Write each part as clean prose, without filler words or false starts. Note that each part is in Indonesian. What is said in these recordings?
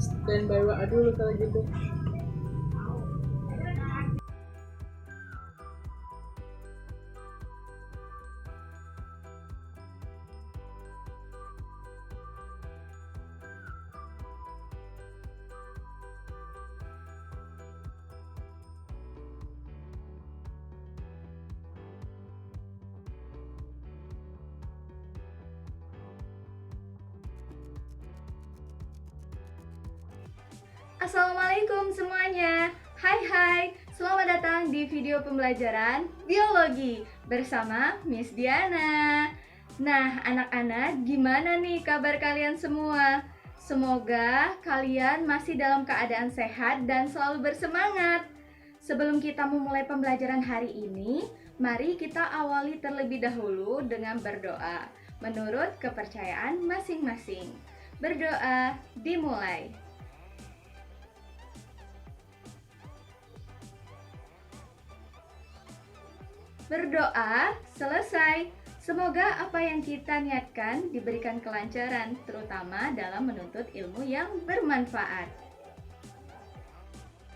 Standby WA dulu kalau gitu. Assalamualaikum semuanya. Hai, selamat datang di video pembelajaran biologi bersama Miss Diana. Nah, anak-anak, gimana nih kabar kalian semua? Semoga kalian masih dalam keadaan sehat dan selalu bersemangat. Sebelum kita memulai pembelajaran hari ini, mari kita awali terlebih dahulu dengan berdoa menurut kepercayaan masing-masing. Berdoa dimulai. Berdoa selesai. Semoga apa yang kita niatkan diberikan kelancaran, terutama dalam menuntut ilmu yang bermanfaat.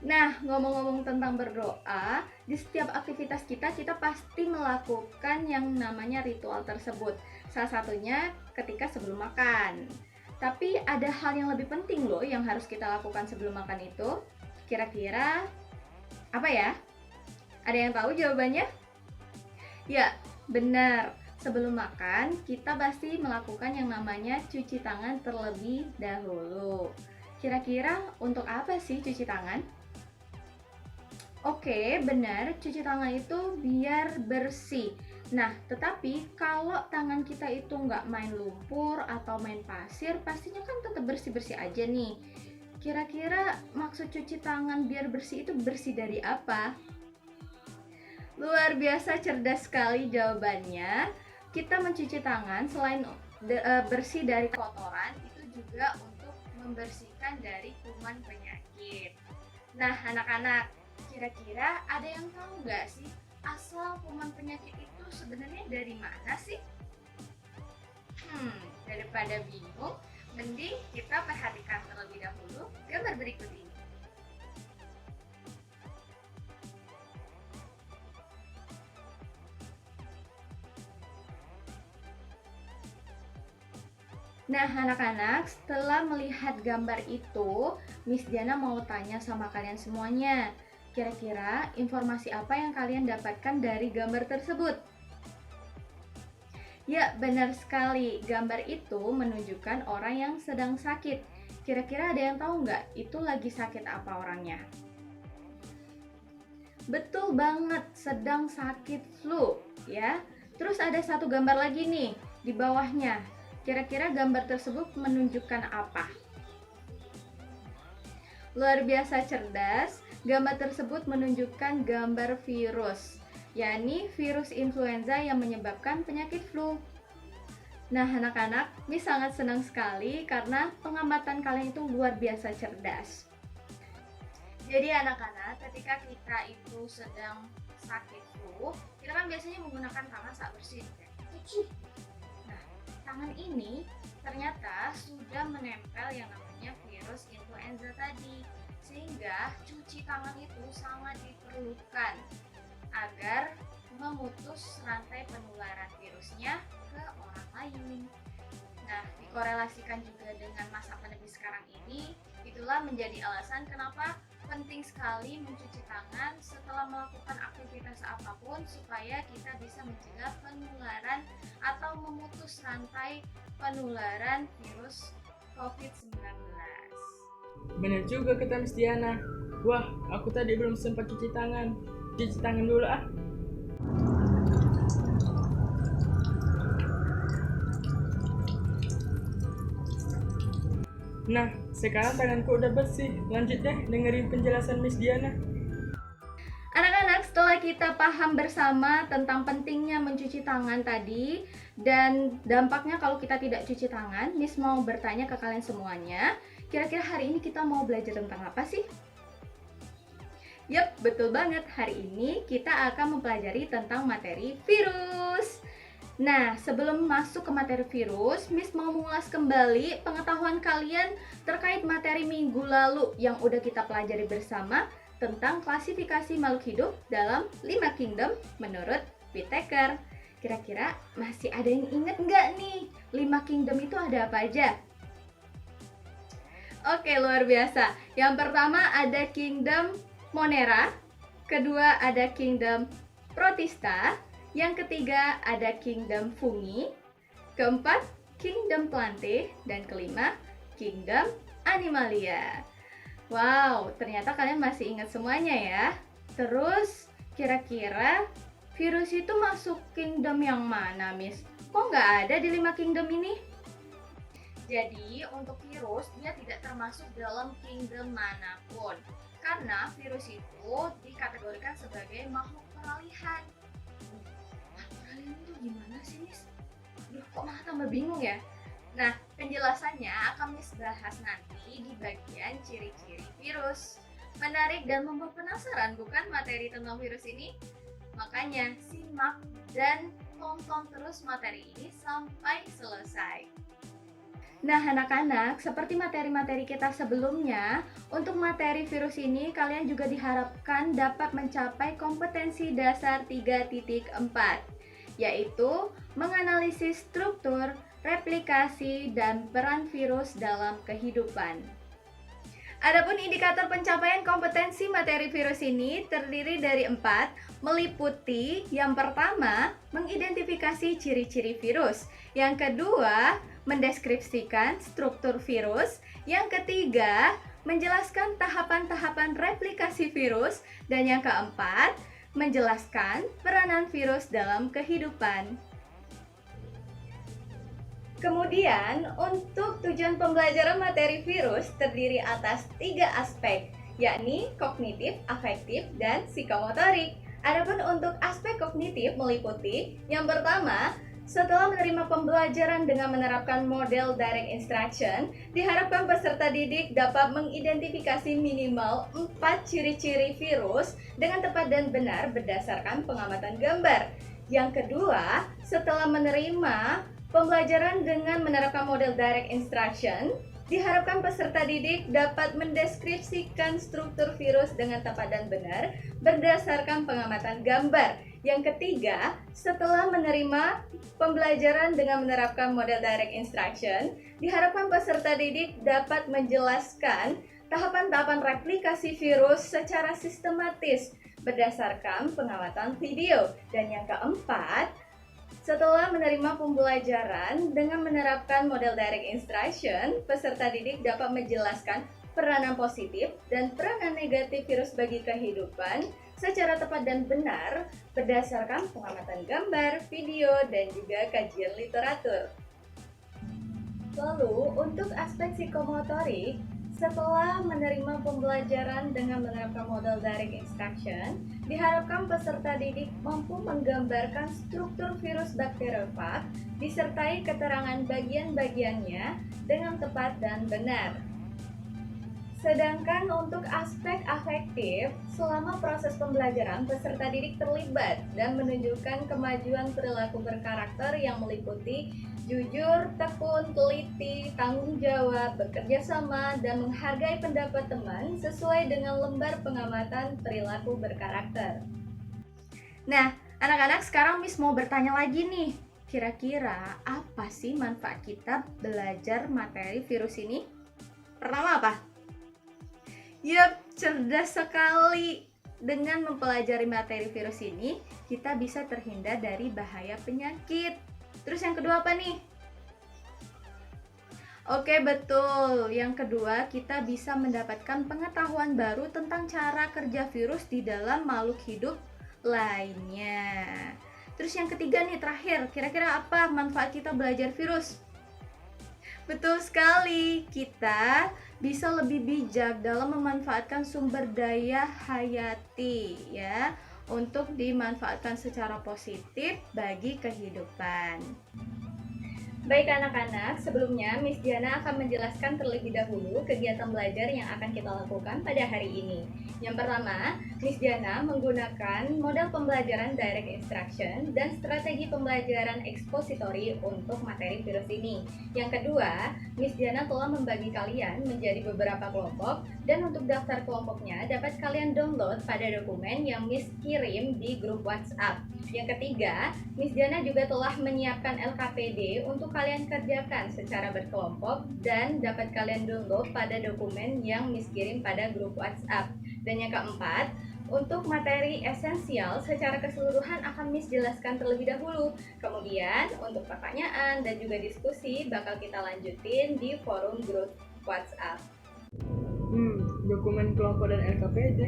Nah, ngomong-ngomong tentang berdoa, di setiap aktivitas kita pasti melakukan yang namanya ritual tersebut. Salah satunya ketika sebelum makan. Tapi ada hal yang lebih penting loh yang harus kita lakukan sebelum makan itu. Kira-kira apa ya? Ada yang tahu jawabannya? Ya, benar. Sebelum makan, kita pasti melakukan yang namanya cuci tangan terlebih dahulu. Kira-kira untuk apa sih cuci tangan? Oke, benar. Cuci tangan itu biar bersih. Nah, tetapi kalau tangan kita itu nggak main lumpur atau main pasir, pastinya kan tetap bersih-bersih aja nih. Kira-kira maksud cuci tangan biar bersih itu bersih dari apa? Luar biasa cerdas sekali jawabannya. Kita mencuci tangan selain bersih dari kotoran, itu juga untuk membersihkan dari kuman penyakit. Nah, anak-anak, kira-kira ada yang tahu nggak sih asal kuman penyakit itu sebenarnya dari mana sih? Daripada bingung, mending kita perhatikan terlebih dahulu gambar berikut ini. Nah, anak-anak, setelah melihat gambar itu, Miss Diana mau tanya sama kalian semuanya. Kira-kira informasi apa yang kalian dapatkan dari gambar tersebut? Ya, benar sekali. Gambar itu menunjukkan orang yang sedang sakit. Kira-kira ada yang tahu nggak itu lagi sakit apa orangnya? Betul banget, sedang sakit flu, ya. Terus ada satu gambar lagi nih di bawahnya. Kira-kira gambar tersebut menunjukkan apa? Luar biasa cerdas, gambar tersebut menunjukkan gambar virus, yakni virus influenza yang menyebabkan penyakit flu. Nah, anak-anak, Miss sangat senang sekali karena pengamatan kalian itu luar biasa cerdas. Jadi anak-anak, ketika kita itu sedang sakit flu, kita kan biasanya menggunakan tangan saat bersin. Tangan ini ternyata sudah menempel yang namanya virus influenza tadi, sehingga cuci tangan itu sangat diperlukan agar memutus rantai penularan virusnya ke orang lain. Nah, dikorelasikan juga dengan masa pandemi sekarang ini, itulah menjadi alasan kenapa penting sekali mencuci tangan setelah melakukan aktivitas apapun supaya kita bisa mencegah penularan atau memutus rantai penularan virus COVID-19. Bener juga kata Miss Diana. Wah, aku tadi belum sempat cuci tangan. Cuci tangan dulu ah. Nah, sekarang tanganku udah bersih. Lanjut deh dengerin penjelasan Miss Diana. Anak-anak, setelah kita paham bersama tentang pentingnya mencuci tangan tadi dan dampaknya kalau kita tidak cuci tangan, Miss mau bertanya ke kalian semuanya, kira-kira hari ini kita mau belajar tentang apa sih? Yap, betul banget. Hari ini kita akan mempelajari tentang materi virus. Nah, sebelum masuk ke materi virus, Miss mau mengulas kembali pengetahuan kalian terkait materi minggu lalu yang udah kita pelajari bersama tentang klasifikasi makhluk hidup dalam 5 kingdom menurut Whittaker. Kira-kira masih ada yang inget nggak nih 5 kingdom itu ada apa aja? Oke, luar biasa. Yang pertama ada kingdom Monera, kedua ada kingdom Protista, yang ketiga ada kingdom Fungi, keempat kingdom Plante, dan kelima kingdom Animalia. Wow, ternyata kalian masih ingat semuanya ya. Terus, kira-kira virus itu masuk kingdom yang mana, Miss? Kok nggak ada di 5 kingdom ini? Jadi, untuk virus, dia tidak termasuk dalam kingdom manapun. Karena virus itu dikategorikan sebagai makhluk peralihan. Makhluk peralihan itu gimana sih, Miss? Duh, kok malah tambah bingung ya? Nah, penjelasannya akan Miss bahas nanti di bagian ciri-ciri virus. Menarik dan membuat penasaran bukan materi tentang virus ini? Makanya simak dan tonton terus materi ini sampai selesai. Nah, anak-anak, seperti materi-materi kita sebelumnya, untuk materi virus ini kalian juga diharapkan dapat mencapai kompetensi dasar 3.4, yaitu menganalisis struktur, replikasi, dan peran virus dalam kehidupan. Adapun indikator pencapaian kompetensi materi virus ini terdiri dari 4, meliputi yang pertama, mengidentifikasi ciri-ciri virus, yang kedua, mendeskripsikan struktur virus, yang ketiga, menjelaskan tahapan-tahapan replikasi virus, dan yang keempat, menjelaskan peranan virus dalam kehidupan. Kemudian, untuk tujuan pembelajaran materi virus terdiri atas 3 aspek, yakni kognitif, afektif, dan psikomotorik. Adapun untuk aspek kognitif meliputi yang pertama, setelah menerima pembelajaran dengan menerapkan model direct instruction, diharapkan peserta didik dapat mengidentifikasi minimal 4 ciri-ciri virus dengan tepat dan benar berdasarkan pengamatan gambar. Yang kedua, setelah menerima pembelajaran dengan menerapkan model direct instruction, diharapkan peserta didik dapat mendeskripsikan struktur virus dengan tepat dan benar berdasarkan pengamatan gambar. Yang ketiga, setelah menerima pembelajaran dengan menerapkan model direct instruction, diharapkan peserta didik dapat menjelaskan tahapan-tahapan replikasi virus secara sistematis berdasarkan pengamatan video. Dan yang keempat, setelah menerima pembelajaran dengan menerapkan model direct instruction, peserta didik dapat menjelaskan peranan positif dan peranan negatif virus bagi kehidupan secara tepat dan benar berdasarkan pengamatan gambar, video, dan juga kajian literatur. Lalu, untuk aspek psikomotorik, setelah menerima pembelajaran dengan menerapkan model direct instruction, diharapkan peserta didik mampu menggambarkan struktur virus bakteriofag disertai keterangan bagian-bagiannya dengan tepat dan benar. Sedangkan untuk aspek afektif, selama proses pembelajaran, peserta didik terlibat dan menunjukkan kemajuan perilaku berkarakter yang meliputi jujur, tekun, teliti, tanggung jawab, bekerja sama, dan menghargai pendapat teman sesuai dengan lembar pengamatan perilaku berkarakter. Nah, anak-anak, sekarang Miss mau bertanya lagi nih. Kira-kira apa sih manfaat kita belajar materi virus ini? Pertama apa? Yap, cerdas sekali. Dengan mempelajari materi virus ini, kita bisa terhindar dari bahaya penyakit. Terus yang kedua apa nih? Oke, betul. Yang kedua, kita bisa mendapatkan pengetahuan baru tentang cara kerja virus di dalam makhluk hidup lainnya. Terus yang ketiga nih, terakhir, kira-kira apa manfaat kita belajar virus? Betul sekali, kita bisa lebih bijak dalam memanfaatkan sumber daya hayati ya, untuk dimanfaatkan secara positif bagi kehidupan. Baik anak-anak, sebelumnya Miss Diana akan menjelaskan terlebih dahulu kegiatan belajar yang akan kita lakukan pada hari ini. Yang pertama, Miss Diana menggunakan model pembelajaran direct instruction dan strategi pembelajaran expository untuk materi virus ini. Yang kedua, Miss Diana telah membagi kalian menjadi beberapa kelompok dan untuk daftar kelompoknya dapat kalian download pada dokumen yang Miss kirim di grup WhatsApp. Yang ketiga, Miss Diana juga telah menyiapkan LKPD untuk kalian kerjakan secara berkelompok dan dapat kalian download pada dokumen yang Miss kirim pada grup WhatsApp. Dan yang keempat, untuk materi esensial secara keseluruhan akan Miss jelaskan terlebih dahulu. Kemudian untuk pertanyaan dan juga diskusi bakal kita lanjutin di forum grup WhatsApp. Dokumen kelompok dan LKPD.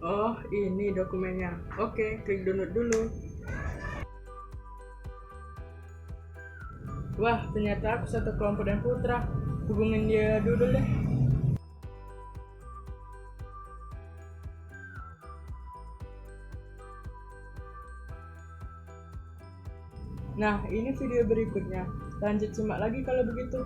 Oh, ini dokumennya. Oke, klik download dulu. Wah, ternyata aku satu kelompok dan Putra. Hubungin dia dulu deh. Nah, ini video berikutnya. Lanjut simak lagi kalau begitu.